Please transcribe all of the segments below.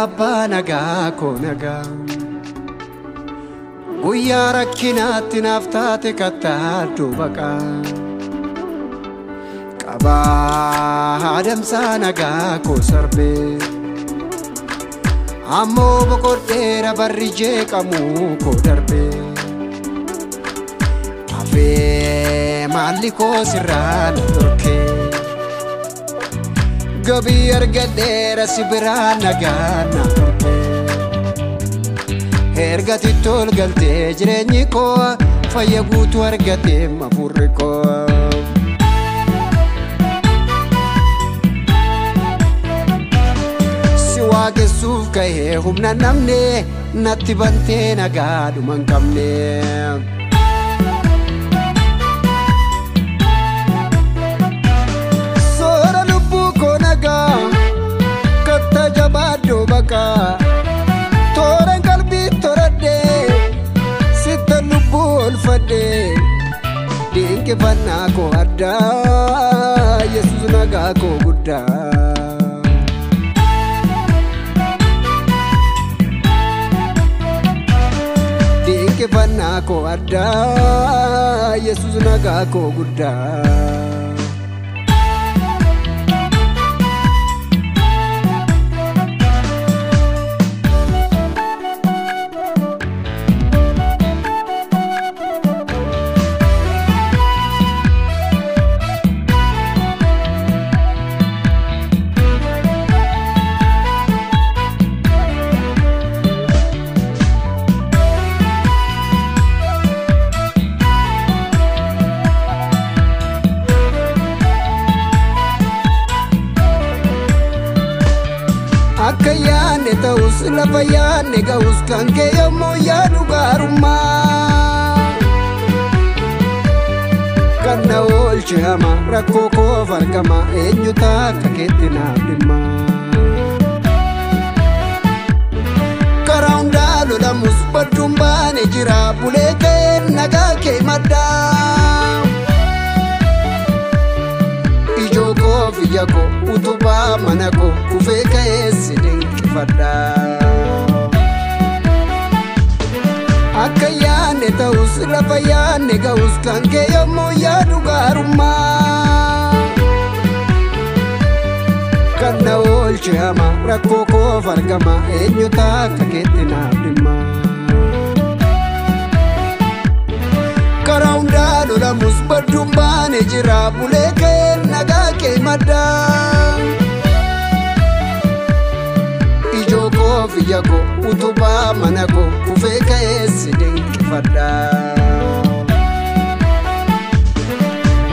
Abbaa nagaa koo nagaa guyyaa rakkinaatti naaf taate kattaaddu baqaa qabaa adamsaa nagaa koo sarbee ammoo boqodheera barri jeeqamuu koo darbee hafee maalli koo sirraa na dhorkee gabii argadheera si biraa nagaa na dhorkee ergati tol galtee jireenyi koo fayya guutuu argatee hafuurri koo si waaqessuuf ka'ee humna namne natti bantee nagaa dhuma hin qabne soora lubbuu koo nagaa katta jabaaddu baqaa tooran qalbii toradhee sitta lubbuu olfadhee dinqifannaa koo addaa Yesuus nagaa koo guddaa dinqifannaa koo addaa Yesuus nagaa koo guddaa akka yaanne ta'us lafa yaanne ga'us kan kee yommuu yaadu gaarummaa kan na oolche hama rakkoo koof argama eenyu takka keetti naaf dhimma karaa hundaa lolamus badduun baane jira bulee ka'een nagaa kee maddaa ijoo koo fiyya koo utubaa mana koo kufee ka'ee si dinqifadhaa akka yaanne ta'us lafa yaanne ga'us kan kee yommuu yaadu gaarummaa kan na oolche hama rakkoo koof argama eenyu takka keetti naaf dhimma karaa hundaa lolamus badduun baane jira bulee ka'een nagaa kee maddaa ijoo koo fiyya koo utubaa mana koo kufee ka'ee si dinqifadhaa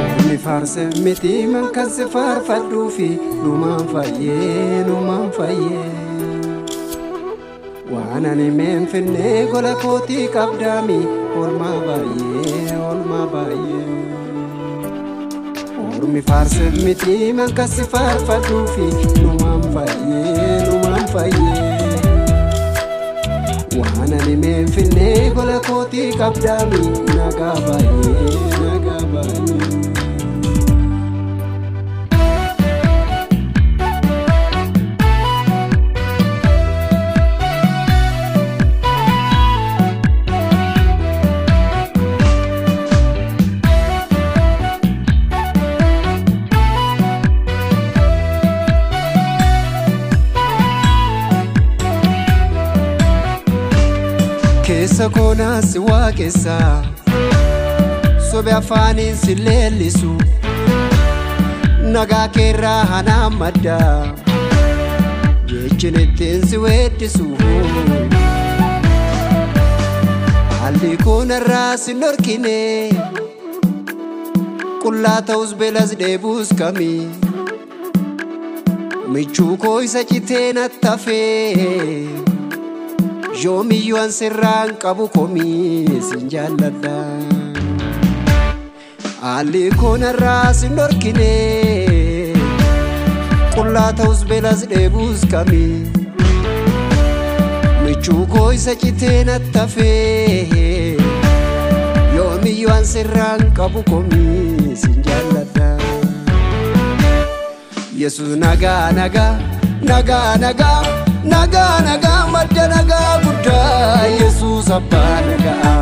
ormi faarse miti man kan si faarfadhuufi numaan fayyee waan ani meenfinnee gola kootii qabdaami olmaa baay'ee ormi faarse miti man kan si faarfadhuufi numaan fayyee waan ani meenfinnee gola kootii qabdaami nagaa baay'ee keessa koonaa si waaqessa sobe afaaniin si leellisu nagaa keerraa hanaan maddaa jechin ittiin si weeddisu haalli koonarraa si norkine qullaa ta'us beelas dheebuus kami michuu koo isa citee nattafee yoomiyyuu an sirraan qabu komii sin jaalladha haalli koonarraa sin dhorkine qullaa ta'us beelas dheebuus kami michuu koo isa citee nattafee yoomiyyuu an sirraan qabu komii sin jaalladha Yesuus nagaa nagaa nagaa madda nagaa guddaa Yesuus abbaa nagaa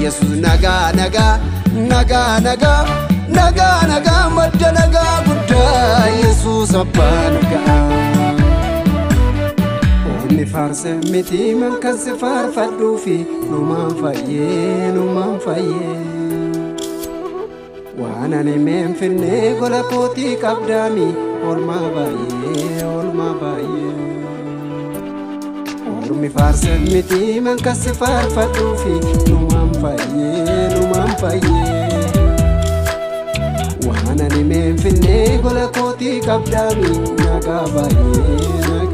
Yesuus nagaa nagaa nagaa nagaa nagaa nagaa madda nagaa guddaa Yesuus abbaa nagaa Ormi faarse miti man kan si faarfadhuufi numaan fayyee waan ani meenfinne gola kootii qabdaami olmaa baay'ee Ormi faarse miti man kan si faarfadhuufi numaan fayyee waan ani meenfinne gola kootii qabdaami nagaa baay'ee